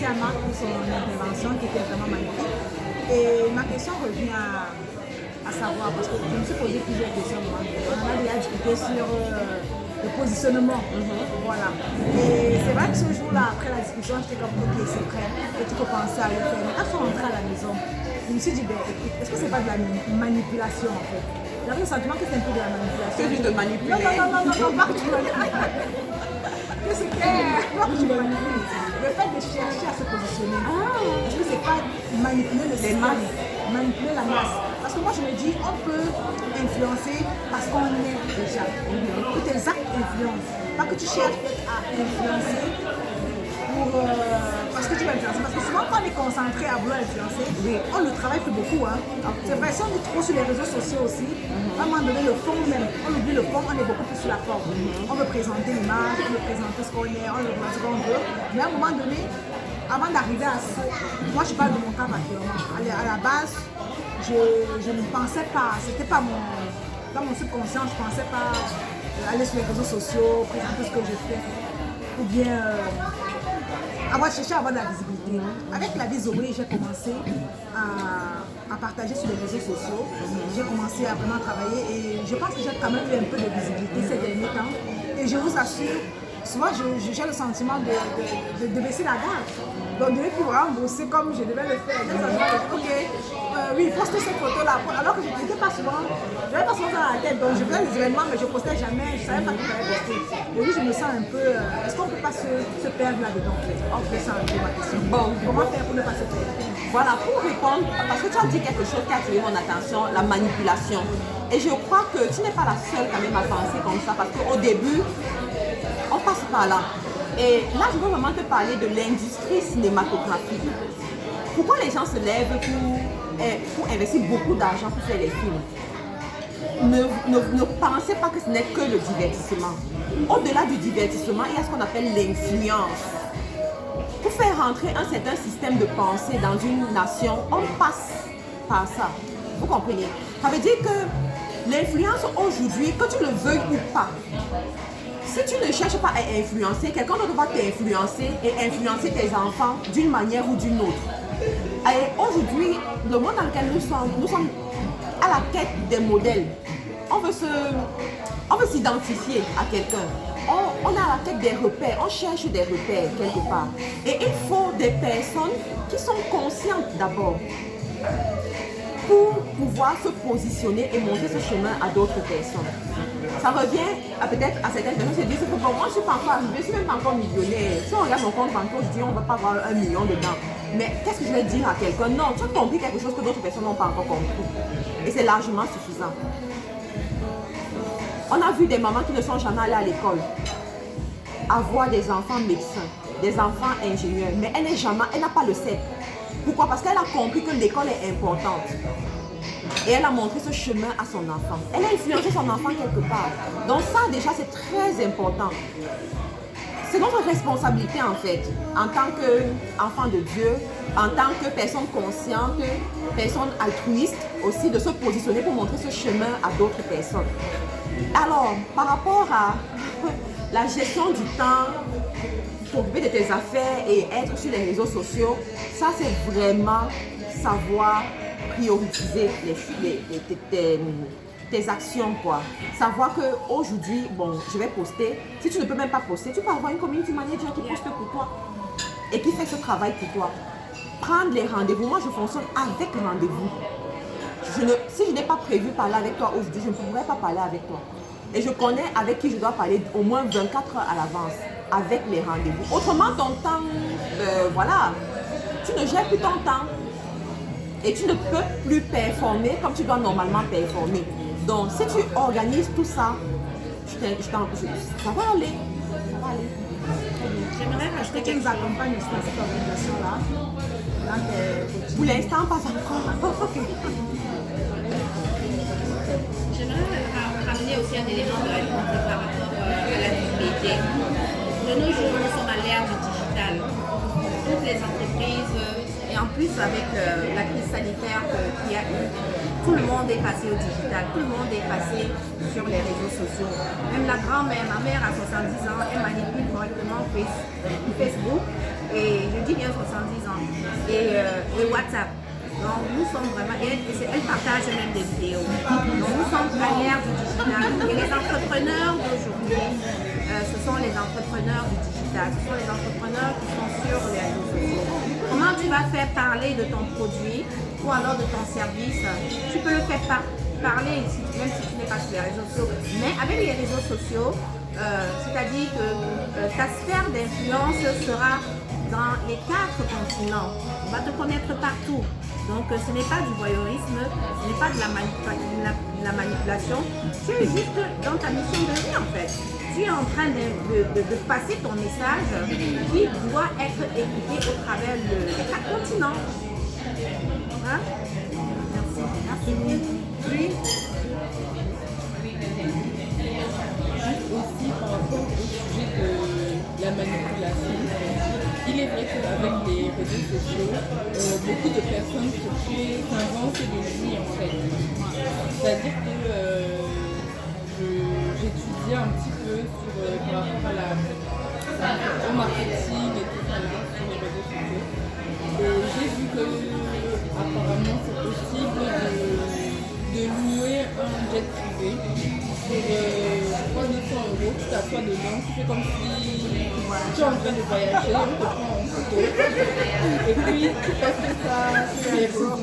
à Marc pour son intervention qui était vraiment magnifique. Et ma question revient à savoir, parce que je me suis posé plusieurs questions. On en a déjà discuté sur le positionnement. Voilà. Et c'est vrai que ce jour-là, après la discussion, j'étais comme, ok, c'est vrai, et tu peux penser à le faire. Mais quand je suis rentrée à la maison, je me suis dit, ben, écoute, est-ce que c'est pas de la manipulation en fait? J'avais le sentiment que c'est un peu de la manipulation. Que tu te manipules. Non, pas que tu manipules. Que c'est clair, pas que tu manipules. Le fait de chercher à se positionner, est-ce que c'est pas manipuler le système, manipuler la masse? Parce que moi je me dis, on peut influencer parce qu'on est déjà. Que tes actes influencent. Pas que tu cherches à influencer parce que tu vas influencer. Parce que souvent quand on est concentré à vouloir influencer, on le travaille fait beaucoup. Hein. C'est vrai, si on est trop sur les réseaux sociaux aussi, à un moment donné le fond même, on oublie le fond, on est beaucoup plus sur la forme. On veut présenter l'image, on veut présenter ce qu'on est, on veut présenter ce qu'on veut. Mais à un moment donné, avant d'arriver à ça, moi je parle de mon cas actuellement. À la base, je ne pensais pas, c'était pas dans mon subconscient, je ne pensais pas aller sur les réseaux sociaux, présenter ce que je fais, ou bien chercher à avoir de la visibilité. Avec la vie Zoé, j'ai commencé à partager sur les réseaux sociaux. J'ai commencé à vraiment travailler et je pense que j'ai quand même eu un peu de visibilité ces derniers temps. Et je vous assure, souvent j'ai le sentiment de baisser la garde. Donc de pouvoir rembourser comme je devais le faire. Ok, oui, poste cette photo-là. Alors que je n'étais pas souvent, je n'avais pas souvent dans la tête. Donc je faisais les événements, mais je ne postais jamais. Je ne savais pas que j'allais poster. Et oui, je me sens un peu. Est-ce qu'on ne peut pas se perdre là-dedans? En fait, ça un peu ma question. Bon, comment faire pour ne pas se perdre? Voilà, pour répondre, parce que tu as dit quelque chose qui a attiré mon attention, la manipulation. Et je crois que tu n'es pas la seule quand même à penser comme ça, parce qu'au début, on passe par là. Et là, je veux vraiment te parler de l'industrie cinématographique. Pourquoi les gens se lèvent pour investir beaucoup d'argent pour faire des films? Ne pensez pas que ce n'est que le divertissement. Au-delà du divertissement, il y a ce qu'on appelle l'influence. Pour faire rentrer un certain système de pensée dans une nation, on passe par ça. Vous comprenez? Ça veut dire que l'influence aujourd'hui, que tu le veuilles ou pas, si tu ne cherches pas à influencer, quelqu'un d'autre va t'influencer et influencer tes enfants d'une manière ou d'une autre. Et aujourd'hui, le monde dans lequel nous sommes à la quête des modèles. On veut s'identifier à quelqu'un. On est à la quête des repères, on cherche des repères quelque part. Et il faut des personnes qui sont conscientes d'abord pour pouvoir se positionner et montrer ce chemin à d'autres personnes. Ça revient peut-être à certaines personnes se disent que bon, moi je ne suis pas encore arrivée, je ne suis même pas encore millionnaire. Si on regarde mon compte bancaire, je dis on ne va pas avoir 1 million dedans. Mais qu'est-ce que je vais dire à quelqu'un? Non, tu as compris quelque chose que d'autres personnes n'ont pas encore compris. Et c'est largement suffisant. On a vu des mamans qui ne sont jamais allées à l'école avoir des enfants médecins, des enfants ingénieurs, mais elle n'a pas le CEP. Pourquoi? Parce qu'elle a compris que l'école est importante. Et elle a montré ce chemin à son enfant. Elle a influencé son enfant quelque part. Donc ça déjà c'est très important. C'est notre responsabilité en fait, en tant qu'enfant de Dieu, en tant que personne consciente, personne altruiste aussi, de se positionner pour montrer ce chemin à d'autres personnes. Alors, par rapport à la gestion du temps, t'occuper de tes affaires et être sur les réseaux sociaux, ça c'est vraiment savoir prioriser tes actions, quoi. Savoir qu'aujourd'hui, bon, je vais poster. Si tu ne peux même pas poster, tu peux avoir une community manager qui poste pour toi et qui fait ce travail pour toi. Prendre les rendez-vous. Moi, je fonctionne avec rendez-vous. Si je n'ai pas prévu parler avec toi aujourd'hui, je ne pourrais pas parler avec toi. Et je connais avec qui je dois parler au moins 24 heures à l'avance, avec les rendez-vous. Autrement, ton temps, voilà, tu ne gères plus ton temps. Et tu ne peux plus performer comme tu dois normalement performer. Donc, si tu organises tout ça, ça va aller. Ça va aller. J'aimerais rajouter qu'ils nous accompagnent aussi dans cette organisation-là. Pour l'instant, pas encore. J'aimerais ramener aussi un élément de réponse par rapport à la visibilité. De nos jours, nous sommes à l'ère du digital. Toutes les entreprises, et en plus avec la crise sanitaire qu'il y a eu, tout le monde est passé au digital, tout le monde est passé sur les réseaux sociaux. Même la grand-mère, ma mère a 70 ans, elle manipule correctement Facebook Et je dis bien 70 ans. Et WhatsApp. Donc nous sommes vraiment, elle partage même des vidéos. Donc nous sommes à l'ère du digital. Et les entrepreneurs d'aujourd'hui, ce sont les entrepreneurs du digital. Ce sont les entrepreneurs qui sont sur les réseaux sociaux. Comment tu vas faire parler de ton produit ou alors de ton service? Tu peux le faire parler même si tu n'es pas sur les réseaux sociaux. Mais avec les réseaux sociaux, c'est-à-dire que ta sphère d'influence sera dans les 4 continents. On va te connaître partout. Donc ce n'est pas du voyeurisme, ce n'est pas de la manipulation. Tu es juste dans ta mission de vie en fait. Tu es en train de passer ton message qui doit être écouté au travers les 4 continents. Hein? Merci. Oui. Aussi par rapport au sujet de la manipulation, il est vrai qu'avec les réseaux sociaux, beaucoup de personnes s'inventent des vies en fait. C'est-à-dire que j'étudiais un petit peu par rapport au marketing et tout ça sur les réseaux sociaux. Et j'ai vu que apparemment c'est possible de louer un jet privé pour 200 €, tu t'assois dedans, tu fais comme si tu es en train de voyager, on te prend en photo et puis tu postes ça sur les réseaux.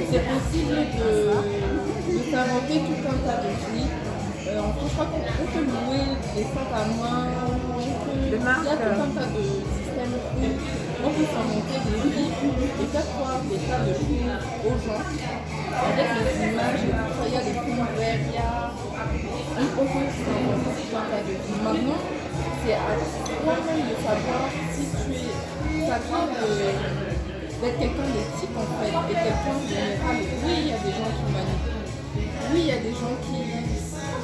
C'est possible de s'inventer tout un tas de vies. En fait, je crois qu'on peut louer des sacs à main, il y a tout un tas de systèmes où on peut s'inventer des vies et faire croire des tas de choses aux gens. Avec les images et tout ça, il y a des fonds verts, on peut s'inventer tout un tas de vies. Maintenant, c'est à toi-même de savoir si tu es capable d'être quelqu'un d'éthique en fait, et quelqu'un de général. Oui, il y a des gens qui manipulent. Oui, il y a des gens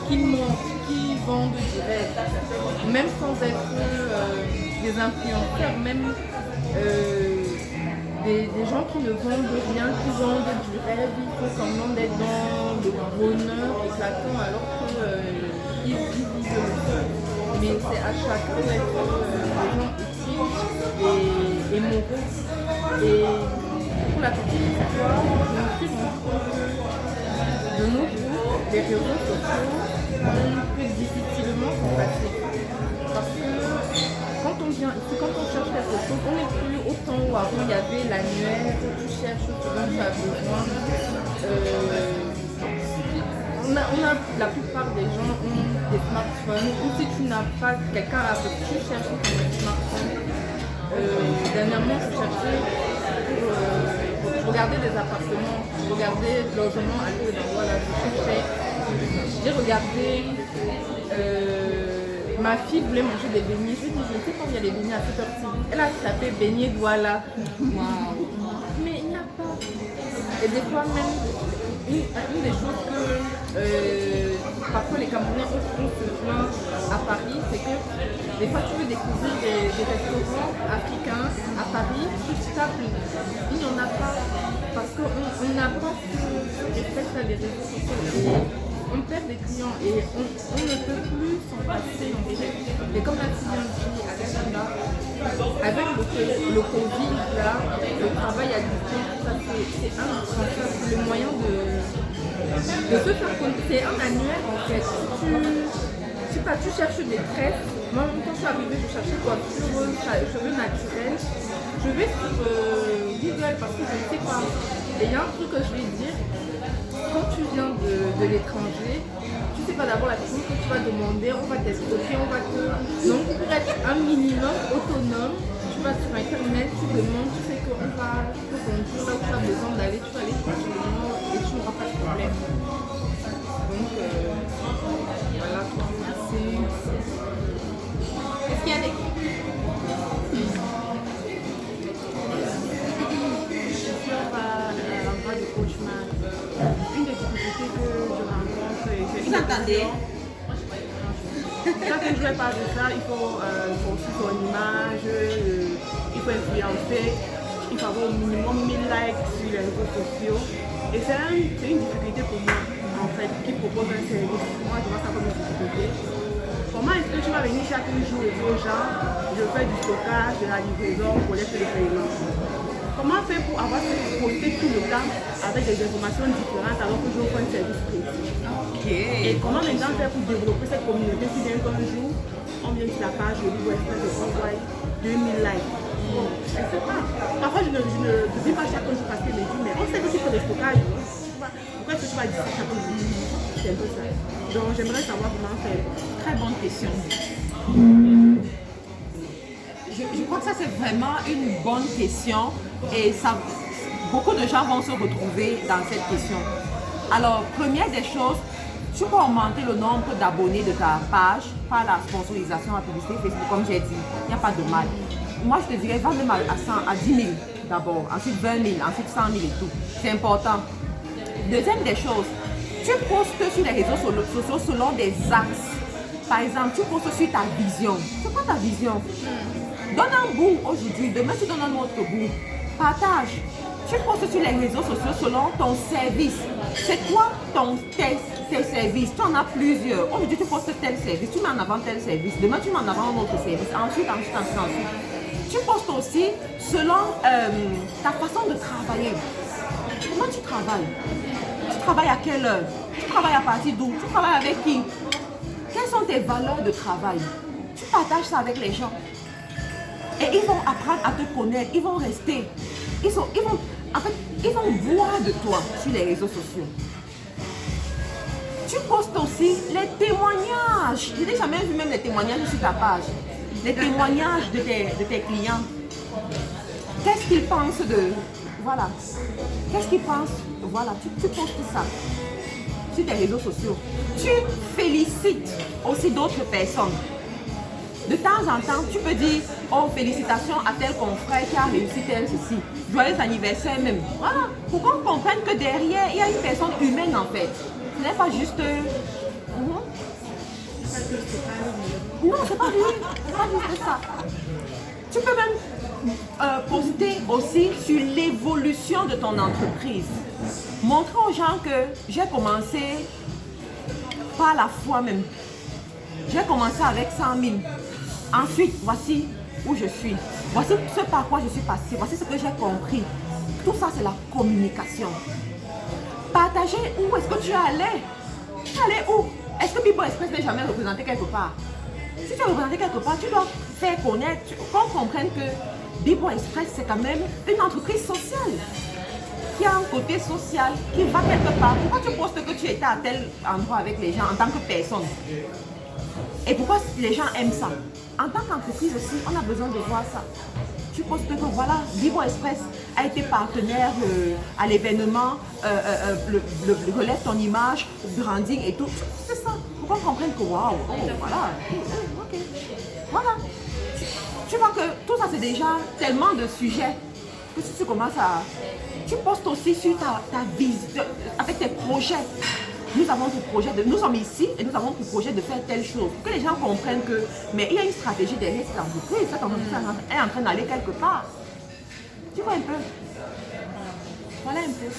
qui montrent, qui vendent du rêve, même sans être des influenceurs, même des gens qui ne vendent rien, qui vendent du rêve, il faut semblant d'être dans le bonheur éclatant alors qu'ils vivent le feu. Mais c'est à chacun d'être des gens éthiques et moraux. Et pour la petite histoire, je me suis rendu compte que de nos jours, les réseaux sociaux, on peut difficilement s'en passer. Parce que quand on cherche quelque chose, on n'est plus autant où avant il y avait l'annuaire, tu cherches ce dont tu as besoin. La plupart des gens ont des smartphones, ou si tu n'as pas quelqu'un avec qui tu cherches ton smartphone. Dernièrement, je cherchais pour regarder des appartements, regarder le logement à l'île d'Endroit, là, je cherchais. J'ai regardé. Ma fille voulait manger des beignets. Je lui ai dit, je ne sais pas où il y a les beignets à cette heure-ci. Elle a tapé beignets Douala. Wow. Mais il n'y a pas. Et des fois même, une des choses que parfois les Camerounais ont se plaint à Paris, c'est que des fois tu veux découvrir des restaurants africains à Paris, tu tapes, il n'y en a pas. Parce qu'on n'a pas ce réflexe à les réseaux sociaux. On perd des clients et on ne peut plus s'en passer en fait. Et comme l'a dit Alexandra, avec le Covid, là, le travail à distance, c'est le moyen de se faire connaître. C'est un annuaire en fait. Tu cherches des tresses. Moi, quand je suis arrivée, je cherchais cheveux naturels. Je vais sur Google parce que je ne sais pas. Et il y a un truc que je vais dire. Quand tu viens de l'étranger, tu ne sais pas d'abord la chose que tu vas demander, on va t'expliquer, on va te... Donc pour être un minimum autonome, tu vas sur internet, tu demandes, tu sais qu'on va te conduire là où tu as besoin d'aller, tu vas aller chercher le nom et tu n'auras pas de problème. Donc voilà, Est-ce qu'il y a des... Du coachman. Une des difficultés que je rencontre, Vous entendez? Quand je vais parler de ça, il faut construire son image, il faut influencer, il faut avoir au minimum 1000 likes sur les réseaux sociaux. Et c'est une difficulté pour moi, en fait, qui propose un service. Moi, je vois ça comme une difficulté. Comment est-ce que tu vas venir chaque jour et dire aux gens, je fais du stockage, de la livraison, collecte le paiement? Comment faire pour avoir posté tout le temps avec des informations différentes alors que je offre un service précis? Et comment maintenant faire pour développer cette communauté si bien qu'un jour, on vient sur la page de Libre Express et on voit 2000 likes? Je ne sais pas. Parfois, je ne dis pas chaque jour parce que je me dis, mais on sait que tu fais des stockages. Pourquoi est-ce que tu vas dire ça chaque jour? C'est un peu ça. Donc, j'aimerais savoir comment faire. Très bonne question. Je crois que ça, c'est vraiment une bonne question et ça, beaucoup de gens vont se retrouver dans cette question. Alors, première des choses, tu peux augmenter le nombre d'abonnés de ta page par la sponsorisation, la publicité Facebook, comme j'ai dit. Il n'y a pas de mal. Moi, je te dirais, va même à 10 000 d'abord, ensuite 20 000, ensuite 100 000 et tout. C'est important. Deuxième des choses, tu postes sur les réseaux sociaux selon des axes. Par exemple, tu postes sur ta vision. C'est quoi ta vision? Donne un bout aujourd'hui, demain tu donnes un autre bout. Partage. Tu postes sur les réseaux sociaux selon ton service. C'est quoi tes services? Tu en as plusieurs. Aujourd'hui tu postes tel service, tu mets en avant tel service. Demain tu mets en avant un autre service. Ensuite. Tu postes aussi selon ta façon de travailler. Comment tu travailles? Tu travailles à quelle heure? Tu travailles à partir d'où? Tu travailles avec qui? Quelles sont tes valeurs de travail? Tu partages ça avec les gens. Et ils vont apprendre à te connaître, ils vont rester. Ils vont voir de toi sur les réseaux sociaux. Tu postes aussi les témoignages. Je n'ai jamais vu même les témoignages sur ta page. Les témoignages de tes clients. Qu'est-ce qu'ils pensent de... Voilà. Qu'est-ce qu'ils pensent? Voilà, tu postes ça sur tes réseaux sociaux. Tu félicites aussi d'autres personnes. De temps en temps, tu peux dire, oh, félicitations à tel confrère qui a réussi tel ceci. Joyeux anniversaire même. Voilà. Pour qu'on comprenne que derrière, il y a une personne humaine en fait. Ce n'est pas juste... Non, c'est pas lui. C'est pas juste ça. Tu peux même poster aussi sur l'évolution de ton entreprise. Montrer aux gens que j'ai commencé par la foi même. J'ai commencé avec 100 000. Ensuite, voici où je suis. Voici ce par quoi je suis passée. Voici ce que j'ai compris. Tout ça, c'est la communication. Partager où est-ce que tu es allé. Tu es allé où? Est-ce que Bibo Express n'est jamais représenté quelque part? Si tu es représenté quelque part, tu dois faire connaître, qu'on comprenne que Bibo Express, c'est quand même une entreprise sociale. Qui a un côté social, qui va quelque part. Pourquoi tu postes que tu étais à tel endroit avec les gens en tant que personne? Et pourquoi les gens aiment ça? En tant qu'entreprise aussi, on a besoin de voir ça. Tu postes que voilà, Bibo Express a été partenaire à l'événement, relève ton image, branding et tout. C'est ça. Pour qu'on comprenne que waouh, oh, voilà. Ok. Voilà. Tu vois que tout ça c'est déjà tellement de sujets que si tu commences à... Tu postes aussi sur ta vision, avec tes projets. Nous avons pour projet nous sommes ici et nous avons pour projet de faire telle chose. Pour que les gens comprennent que, mais il y a une stratégie derrière cette entreprise. Cette entreprise est en train d'aller quelque part. Tu vois un peu. Voilà un peu.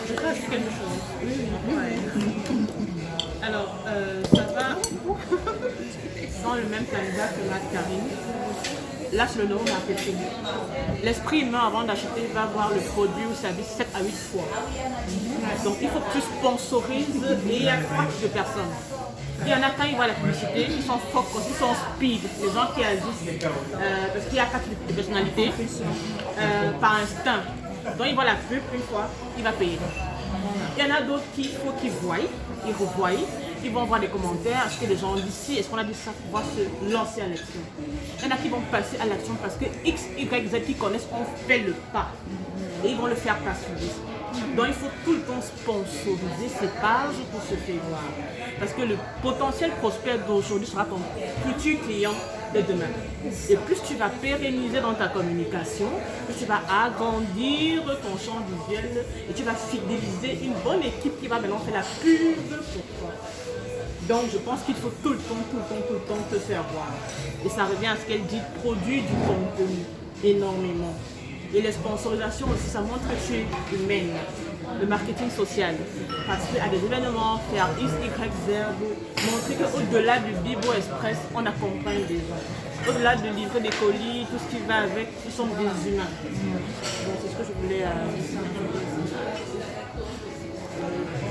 Je peux ajouter quelque chose. Alors, ça va dans le même candidat que la Karine. Là, c'est le neuromarketing. L'esprit humain, avant d'acheter, va voir le produit ou le service 7 à 8 fois. Donc, il faut que tu sponsorises et il y a 3 types de personnes. Il y en a quand ils voient la publicité, ils sont focus, ils sont speed, les gens qui agissent. Parce qu'il y a 4 types de personnalités par instinct. Donc, il voit la pub une fois, il va payer. Il y en a d'autres qu'il faut qu'ils voient, ils revoient. Ils vont voir des commentaires, est-ce que les gens ont dit ci, est-ce qu'on a dit ça pour pouvoir se lancer à l'action. Il y en a qui vont passer à l'action parce que X, Y, Z qui connaissent ont fait le pas et ils vont le faire passer. Donc il faut tout le temps sponsoriser ces pages pour se faire voir. Parce que le potentiel prospect d'aujourd'hui sera ton futur client de demain. Et plus tu vas pérenniser dans ta communication, plus tu vas agrandir ton champ visuel et tu vas fidéliser une bonne équipe qui va maintenant faire la pub pour toi. Donc je pense qu'il faut tout le temps te faire voir. Et ça revient à ce qu'elle dit, produire du contenu énormément. Et les sponsorisations aussi, ça montre que tu es humaine. le marketing social. Participer à des événements, faire X, Y, Z, montrer qu'au-delà du Bibo Express, on accompagne des gens. Au-delà de livrer des colis, tout ce qui va avec, ils sont des humains. Donc c'est ce que je voulais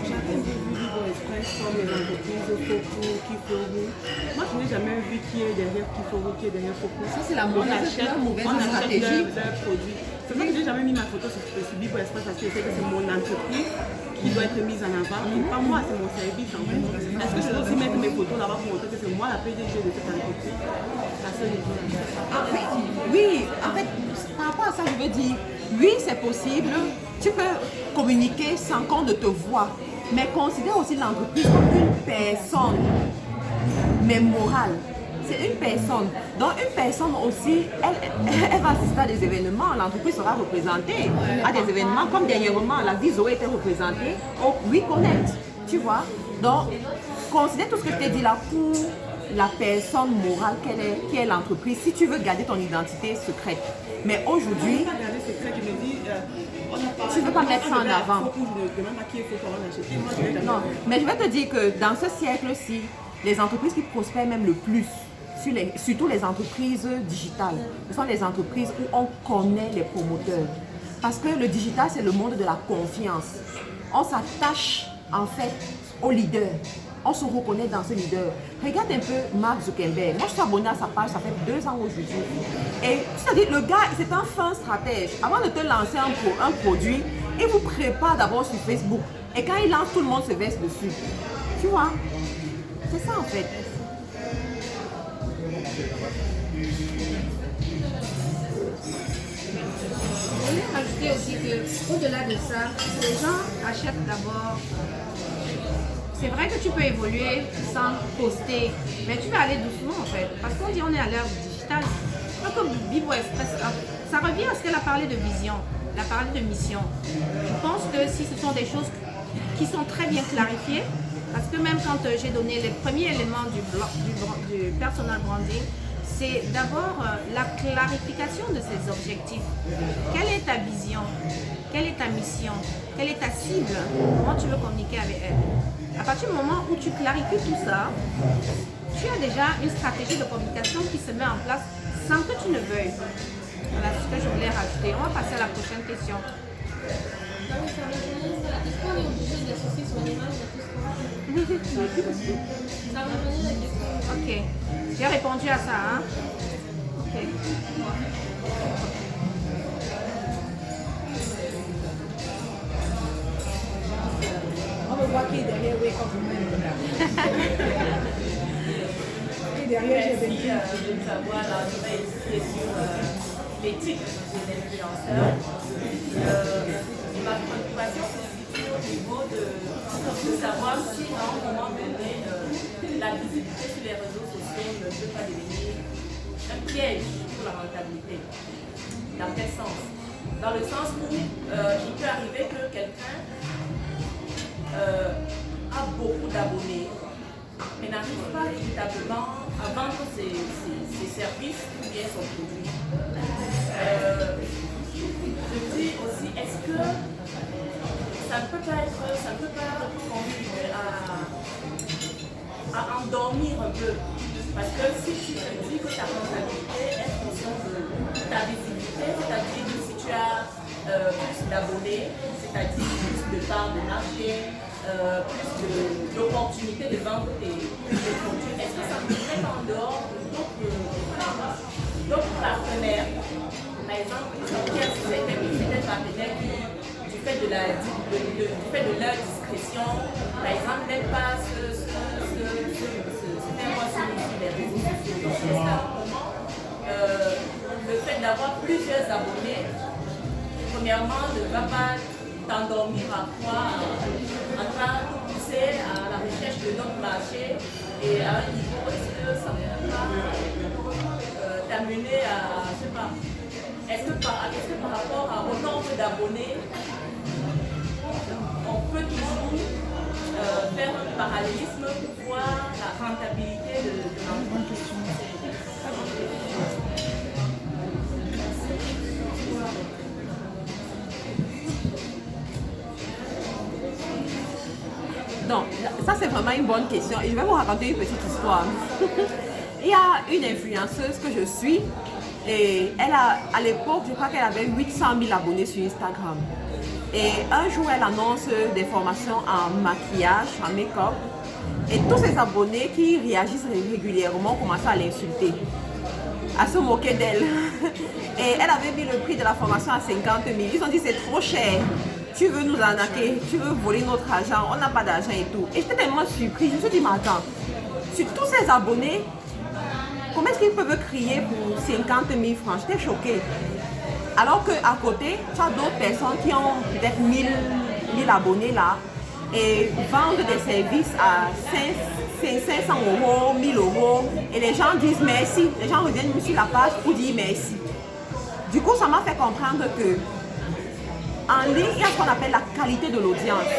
J'avais vu Bibo Express comme les entreprises Foku, Kiforu. Moi je n'ai jamais vu qui est derrière Kiforu, qui est derrière Foku. Ça c'est la mauvaise stratégie. Leurs produits. C'est vrai que j'ai jamais mis ma photo sur Bibo Express parce que je sais que c'est mon entreprise qui doit être mise en avant. Et pas moi, c'est mon service en fait. Est-ce que je dois aussi mettre mes photos là-bas pour montrer que c'est moi la PDG de cette entreprise? Oui, en fait, par rapport à ça, je veux dire, oui, c'est possible. Tu peux communiquer sans qu'on ne te voie. Mais considère aussi l'entreprise comme une personne, mais morale. C'est une personne. Donc une personne aussi, elle va assister à des événements. L'entreprise sera représentée à des événements. Comme dernièrement, la Viso était représentée au WeConnect. Tu vois? Donc, considère tout ce que je t'ai dit là pour la personne morale qui est l'entreprise. Si tu veux garder ton identité secrète. Mais aujourd'hui, tu ne veux pas mettre ça en avant. Non, mais je vais te dire que dans ce siècle-ci, les entreprises qui prospèrent même le plus, surtout les entreprises digitales, ce sont les entreprises où on connaît les promoteurs. Parce que le digital, c'est le monde de la confiance. On s'attache en fait au leader. On se reconnaît dans ce leader. Regarde un peu Mark Zuckerberg. Moi, je suis abonnée à sa page, ça fait 2 ans aujourd'hui. Et c'est-à-dire, le gars, c'est un fin stratège. Avant de te lancer un produit, il vous prépare d'abord sur Facebook. Et quand il lance, tout le monde se verse dessus. Tu vois? C'est ça en fait. Je voulais rajouter aussi qu'au-delà de ça, les gens achètent d'abord. C'est vrai que tu peux évoluer sans poster, mais tu vas aller doucement en fait. Parce qu'on dit on est à l'ère du digital. Comme Bibo Express, ça revient à ce qu'elle a parlé de vision, elle a parlé de mission. Je pense que si ce sont des choses qui sont très bien clarifiées, parce que même quand j'ai donné les premiers éléments du personal branding, c'est d'abord la clarification de ces objectifs. Quelle est ta vision? Quelle est ta mission? Quelle est ta cible? Comment tu veux communiquer avec elle? À partir du moment où tu clarifies tout ça, tu as déjà une stratégie de communication qui se met en place sans que tu ne veuilles. Voilà ce que je voulais rajouter. On va passer à la prochaine question. Est-ce qu'on est obligé d'associer son image à tout ce qu'on a? Ça va revenir la question. Ok. J'ai répondu à ça, hein? Ok. On me voit qui est derrière Wake Up Women. Et derrière, j'ai Merci de savoir la nouvelle sur l'éthique des influenceurs. Ma préoccupation se situe au niveau de savoir si à un moment donné, la visibilité sur les réseaux sociaux ne peut pas devenir un piège pour la rentabilité. Dans quel sens? Dans le sens où il peut arriver que quelqu'un a beaucoup d'abonnés, mais n'arrive pas véritablement à vendre ses services ou bien son produit. Je dis aussi, est-ce que ça ne peut pas contribuer à endormir un peu? Parce que si tu te dis que ta rentabilité est en fonction de ta visibilité, c'est-à-dire que si tu as plus d'abonnés, c'est-à-dire plus de parts de marché, plus d'opportunités de vendre tes produits, est-ce que ça peut mettre en dehors d'autres partenaires? Par exemple, il y a certains partenaires qui, du fait de leur discrétion, par exemple, n'aiment pas se faire voir sur les réseaux sociaux. Donc, est-ce qu'à un moment, le fait d'avoir plusieurs abonnés, premièrement, ne va pas t'endormir à quoi en train de pousser à la recherche de notre marché et à un niveau, est-ce que ça ne peut pas t'amener à, je sais pas, est-ce que par rapport au nombre d'abonnés, on peut toujours faire un parallélisme pour voir la rentabilité de l'entreprise? Ça, c'est vraiment une bonne question. Et je vais vous raconter une petite histoire. Il y a une influenceuse que je suis. Et elle a, à l'époque, je crois qu'elle avait 800 000 abonnés sur Instagram. Et un jour, elle annonce des formations en maquillage, en make-up. Et tous ses abonnés qui réagissent régulièrement commencent à l'insulter, à se moquer d'elle. Et elle avait mis le prix de la formation à 50 000. Ils ont dit c'est trop cher. Tu veux nous arnaquer, tu veux voler notre argent, on n'a pas d'argent et tout. Et j'étais tellement surprise. Je me suis dit, mais attends, sur tous ces abonnés, comment est-ce qu'ils peuvent crier pour 50 000 francs? J'étais choquée. Alors qu'à côté, tu as d'autres personnes qui ont peut-être 1000 abonnés là et vendent des services à 500 euros, 1000 euros. Et les gens disent merci. Les gens reviennent sur la page pour dire merci. Du coup, ça m'a fait comprendre que en ligne, il y a ce qu'on appelle la qualité de l'audience.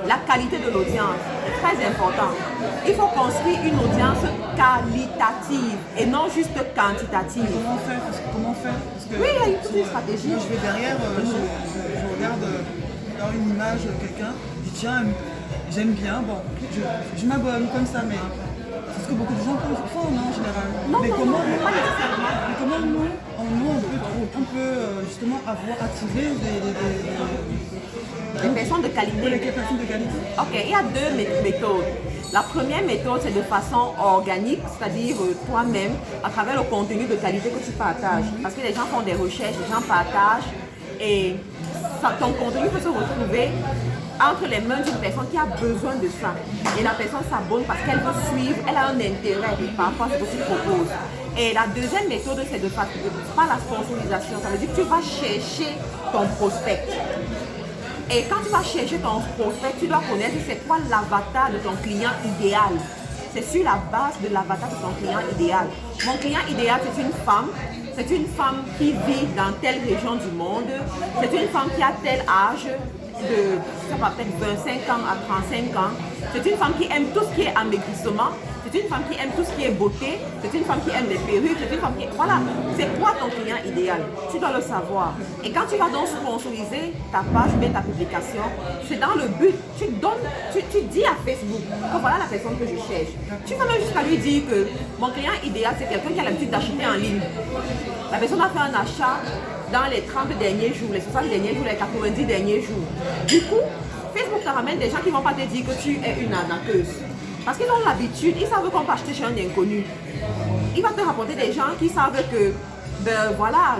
La qualité de l'audience est très importante. Il faut construire une audience qualitative et non juste quantitative. Comment faire Parce que oui, il y a toute une stratégie. Moi, je vais derrière, je regarde dans une image quelqu'un, je dis tiens, j'aime bien, bon, je m'abonne comme ça, mais c'est ce que beaucoup de gens font en général. Mais comment nous, on peut justement attirer des personnes de qualité. Des personnes de qualité. Ok, il y a deux méthodes. La première méthode, c'est de façon organique, c'est-à-dire toi-même, à travers le contenu de qualité que tu partages. Parce que les gens font des recherches, les gens partagent et ton contenu peut se retrouver entre les mains d'une personne qui a besoin de ça. Et la personne s'abonne parce qu'elle veut suivre, elle a un intérêt par rapport à ce que tu proposes. Et la deuxième méthode, c'est de faire pas la sponsorisation. Ça veut dire que tu vas chercher ton prospect. Et quand tu vas chercher ton prospect, tu dois connaître c'est quoi l'avatar de ton client idéal. C'est sur la base de l'avatar de ton client idéal. Mon client idéal, c'est une femme. C'est une femme qui vit dans telle région du monde. C'est une femme qui a tel âge, ça va peut-être 25 ans à 35 ans. C'est une femme qui aime tout ce qui est amaigrissement. C'est une femme qui aime tout ce qui est beauté. C'est une femme qui aime les perruques. C'est une femme qui... Voilà, c'est quoi ton client idéal? Tu dois le savoir. Et quand tu vas donc sponsoriser ta page ou bien ta publication, c'est dans le but, tu dis à Facebook que voilà la personne que je cherche. Tu vas même jusqu'à lui dire que mon client idéal, c'est quelqu'un qui a l'habitude d'acheter en ligne. La personne a fait un achat dans les 30 derniers jours, les 60 derniers jours, les 90 derniers jours. Du coup, Facebook te ramène des gens qui ne vont pas te dire que tu es une arnaqueuse. Parce qu'ils ont l'habitude, ils savent qu'on peut acheter chez un inconnu. Il va te rapporter des gens qui savent que, ben voilà,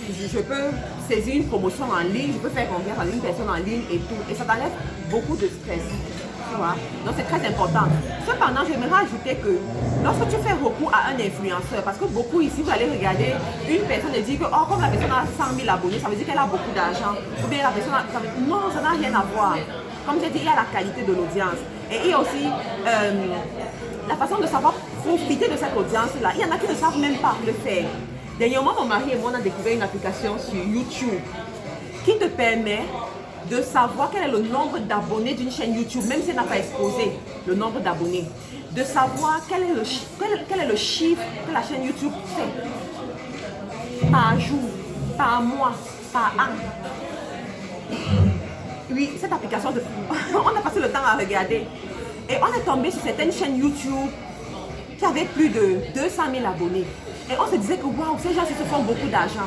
je peux saisir une promotion en ligne, je peux faire confiance à une personne en ligne et tout. Et ça t'enlève beaucoup de stress. Tu vois? Donc c'est très important. Cependant, j'aimerais ajouter que lorsque tu fais recours à un influenceur, parce que beaucoup ici, vous allez regarder une personne et dire que oh, comme la personne a 100 000 abonnés, ça veut dire qu'elle a beaucoup d'argent. Ou bien la personne a... Non, ça n'a rien à voir. Comme j'ai dit, il y a la qualité de l'audience. Et il y a aussi la façon de savoir profiter de cette audience-là. Il y en a qui ne savent même pas le faire. Dernièrement, mon mari et moi, on a découvert une application sur YouTube qui te permet de savoir quel est le nombre d'abonnés d'une chaîne YouTube, même si elle n'a pas exposé le nombre d'abonnés. De savoir quel est le chiffre que la chaîne YouTube fait par jour, par mois, par an. Oui, cette application, on a passé le temps à regarder. Et on est tombé sur certaines chaînes YouTube qui avaient plus de 200 000 abonnés. Et on se disait que waouh, ces gens se font beaucoup d'argent.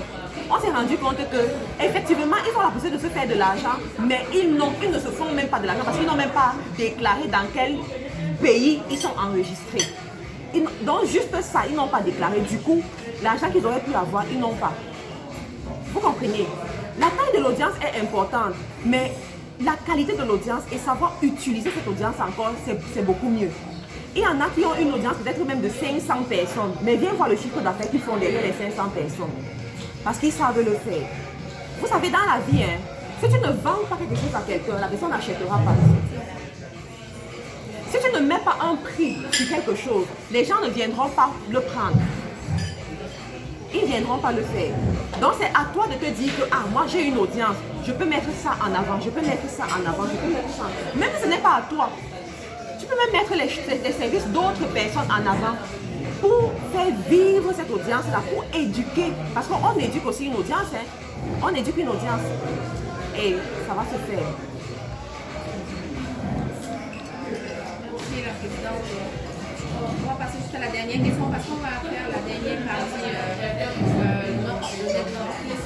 On s'est rendu compte que effectivement, ils ont la possibilité de se faire de l'argent, mais ils ne se font même pas de l'argent parce qu'ils n'ont même pas déclaré dans quel pays ils sont enregistrés. Donc juste ça, ils n'ont pas déclaré. Du coup, l'argent qu'ils auraient pu avoir, ils n'ont pas. Vous comprenez? La taille de l'audience est importante, mais la qualité de l'audience et savoir utiliser cette audience encore, c'est beaucoup mieux. Il y en a qui ont une audience peut-être même de 500 personnes, mais viens voir le chiffre d'affaires qu'ils font derrière les 500 personnes. Parce qu'ils savent le faire. Vous savez, dans la vie, hein, si tu ne vends pas quelque chose à quelqu'un, la personne n'achètera pas. Si tu ne mets pas un prix sur quelque chose, les gens ne viendront pas le prendre. Ils ne viendront pas le faire. Donc c'est à toi de te dire que ah, moi j'ai une audience, je peux mettre ça en avant, je peux mettre ça en avant, je peux mettre ça. Même si ce n'est pas à toi, tu peux même mettre les services d'autres personnes en avant pour faire vivre cette audience-là, pour éduquer. Parce qu'on éduque aussi une audience, hein. On éduque une audience. Et ça va se faire. présidente. On va passer juste à la dernière question parce qu'on va faire la dernière partie.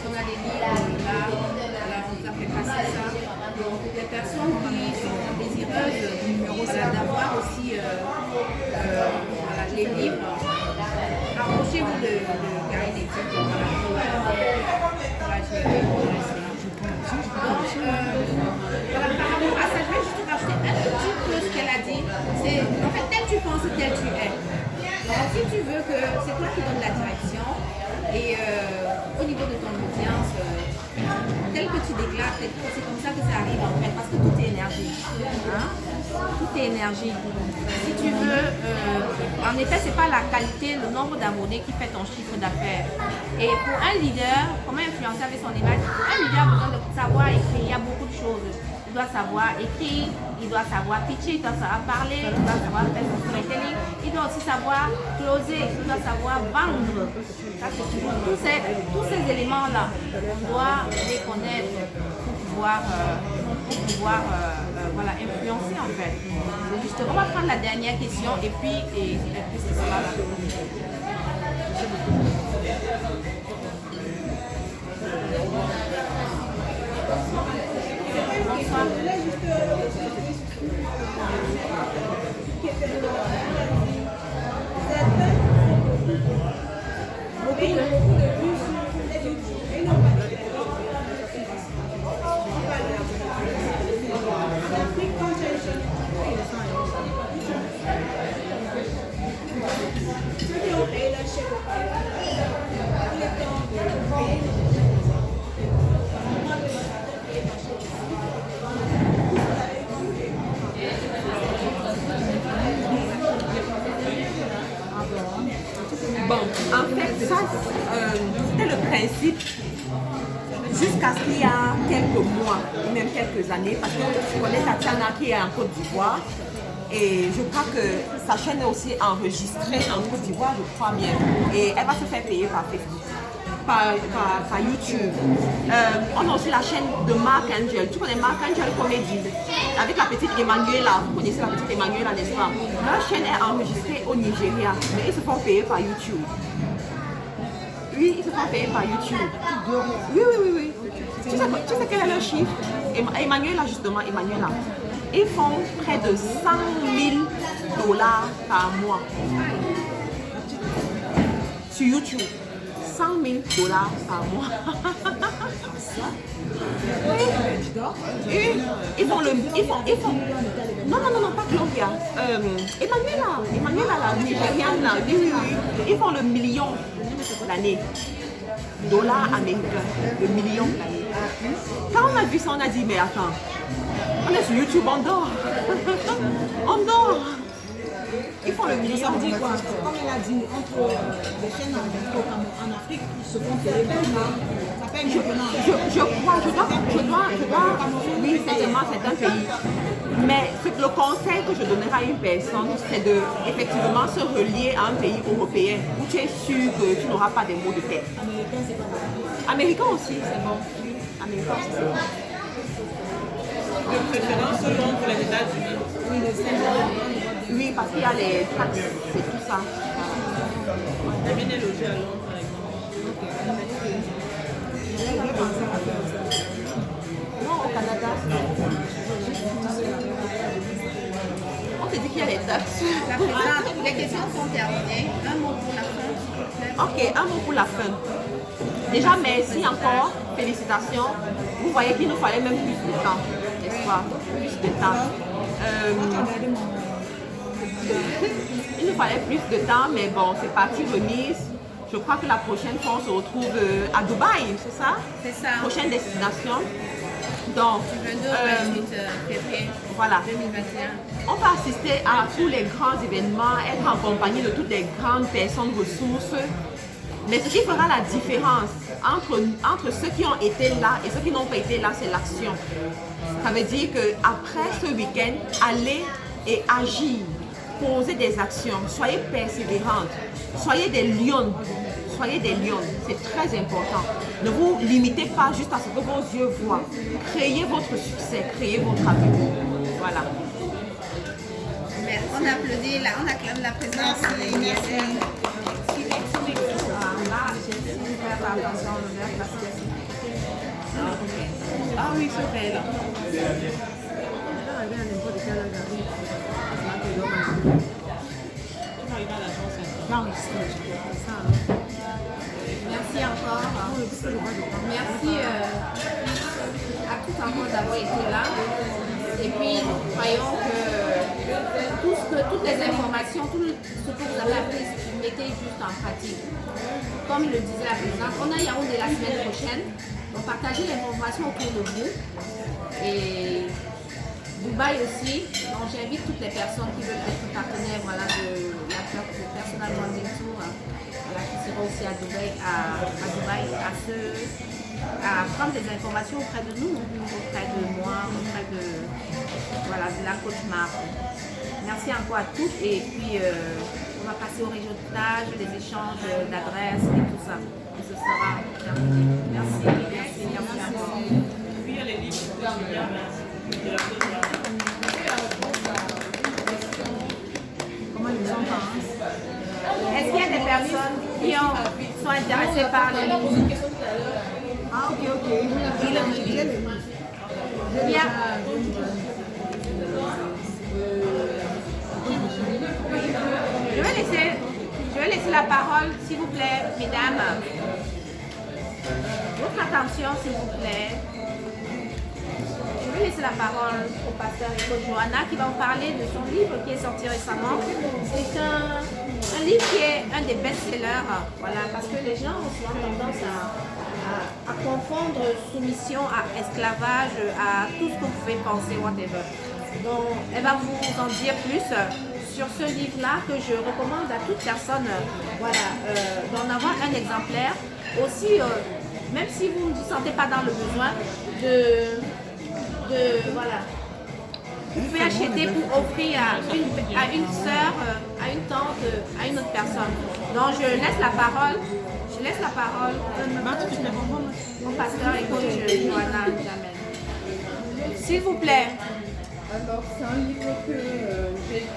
On a des livres là, alors on vous a fait passer ça. Donc les personnes qui sont désireuses d'avoir aussi voilà, les livres, approchez-vous de Karine Éthique. Voilà, voilà, par rapport à ça, je vais juste rajouter un petit peu ce qu'elle a dit. C'est en fait tel tu penses, tel tu es. Donc si tu veux que c'est toi qui donnes la direction et au niveau de ton audience, tel que tu déclares, c'est comme ça que ça arrive en fait, parce que tout est énergie. Hein? Tout est énergie. Si tu veux, en effet, c'est pas la qualité, le nombre d'abonnés qui fait ton chiffre d'affaires. Et pour un leader, comment influencer avec son image, un leader a besoin de savoir écrire. Il y a beaucoup de choses. Il doit savoir écrire, il doit savoir pitcher, il doit savoir parler, il doit savoir faire son storytelling, il doit aussi savoir closer, il doit savoir vendre. Ça, c'est tous ces éléments-là, on doit les connaître pour pouvoir voilà, influencer en fait. Juste, on va prendre la dernière question et puis c'est ça là. Bonsoir. Bon, en fait, ça, c'était le principe jusqu'à ce qu'il y a quelques mois, ou même quelques années, parce que je connais Tatiana qui est en Côte d'Ivoire, et je crois que sa chaîne est aussi enregistrée en Côte d'Ivoire, je crois bien, et elle va se faire payer par Facebook. Par YouTube. On a aussi la chaîne de Mark Angel. Tu connais Mark Angel Comedy avec la petite Emmanuela. Vous connaissez la petite Emmanuela, n'est-ce pas? Leur chaîne est enregistrée au Nigeria, mais ils se font payer par YouTube. Oui, ils se font payer par YouTube. Oui. Tu sais quel est leur chiffre? Emmanuela, justement, Emmanuela. Ils font près de 100 000 $ par mois sur YouTube. 100 000 $ par mois. Ils font non, pas Gloria. Emmanuela, la Nigériane, là. Oui. Ils font le million l'année. Dollars américains. Le million l'année. Quand on a vu ça, on a dit, mais attends, on est sur YouTube, on dort. On dort. Ils font le million. Ça veut dire quoi? Comme elle a dit, entre les chaînes en Afrique, ils se font payer ça fait je dois, oui, certainement, c'est un pays. Mais le conseil que je donnerai à une personne, c'est de effectivement se relier à un pays européen où tu es sûr que tu n'auras pas des maux de tête. Américain, c'est pas bon. Américain aussi, c'est bon. Oui, américain aussi, c'est bon. De préférence selon pour les États-Unis. Oui, le Sénégal. Oui, parce qu'il y a les taxes, c'est tout ça. Elle vient de loger à Londres, par exemple. Non, au Canada, on te dit qu'il y a les taxes. La présidente, les questions sont terminées. Un mot pour la fin, s'il vous plaît. Ok, un mot pour la fin. Déjà, merci encore, félicitations. Vous voyez qu'il nous fallait même plus de temps, n'est-ce pas? Plus de temps. Il nous fallait plus de temps, mais bon, c'est parti remise. Je crois que la prochaine fois, on se retrouve à Dubaï, c'est ça? C'est ça. Prochaine destination. Donc, Du 22 au 28 février voilà. 2021. On va assister à tous les grands événements, être en compagnie de toutes les grandes personnes ressources. Mais ce qui fera la différence entre ceux qui ont été là et ceux qui n'ont pas été là, c'est l'action. Ça veut dire qu'après ce week-end, allez et agir. Posez des actions, soyez persévérantes, soyez des lions, c'est très important. Ne vous limitez pas juste à ce que vos yeux voient. Créez votre succès, créez votre avenir. Voilà. On applaudit, là, on acclame la présence. Merci. Là, j'ai essayé de faire attention au verre parce que Ah oui, c'est vrai là. Merci encore. Merci à tout encore d'avoir été là. Et puis, croyons que toutes les informations, tout ce que vous avez appris, mettez juste en pratique. Comme le disait la présidente, on a Yaoundé la semaine prochaine. Donc, partagez l'information autour de vous. Et Dubaï aussi. Donc, j'invite toutes les personnes qui veulent être partenaires de la Personal Branding Tour, qui seront aussi à Dubaï, à prendre des informations auprès de nous, auprès de moi, auprès de la coach Marc. Merci encore à tous et puis on va passer au réseautage, les échanges d'adresses et tout ça. Et ce sera terminé. Merci encore. Puis il y a les livres de Julien, de la Comment les gens pensent? Est-ce qu'il y a des personnes qui sont intéressées par le livre? Ah, ok. Il y a... Je vais laisser la parole, s'il vous plaît, mesdames. Votre attention, s'il vous plaît. Je vais laisser la parole au pasteur et coach Johanna qui va vous parler de son livre qui est sorti récemment. C'est un livre qui est un des best-sellers, voilà, parce que les gens ont souvent tendance à confondre soumission à esclavage, à tout ce que vous pouvez penser, whatever. Donc, elle va vous en dire plus sur ce livre-là que je recommande à toute personne d'en avoir un exemplaire. Aussi, même si vous ne vous sentez pas dans le besoin vous pouvez acheter pour offrir à une sœur, à une tante, à une autre personne. Donc, je laisse la parole au pasteur et coach Johanna Jamel. S'il vous plaît. Alors, c'est un livre que j'ai écrit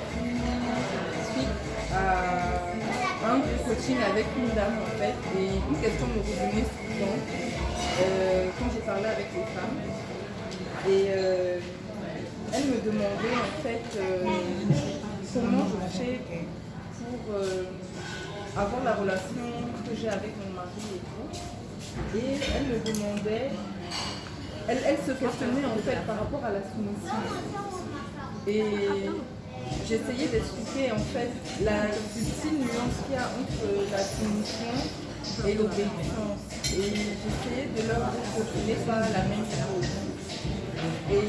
suite à un coaching avec une dame en fait, et une question me revenait souvent quand je parlais avec les femmes. Et elle me demandait en fait comment je fais pour avoir la relation que j'ai avec mon mari et tout. Et elle me demandait, elle se questionnait en fait par rapport à la soumission. Et j'essayais d'expliquer en fait la subtile nuance qu'il y a entre la soumission et l'obéissance. Et j'essayais de leur dire que ce n'est pas la même chose. Et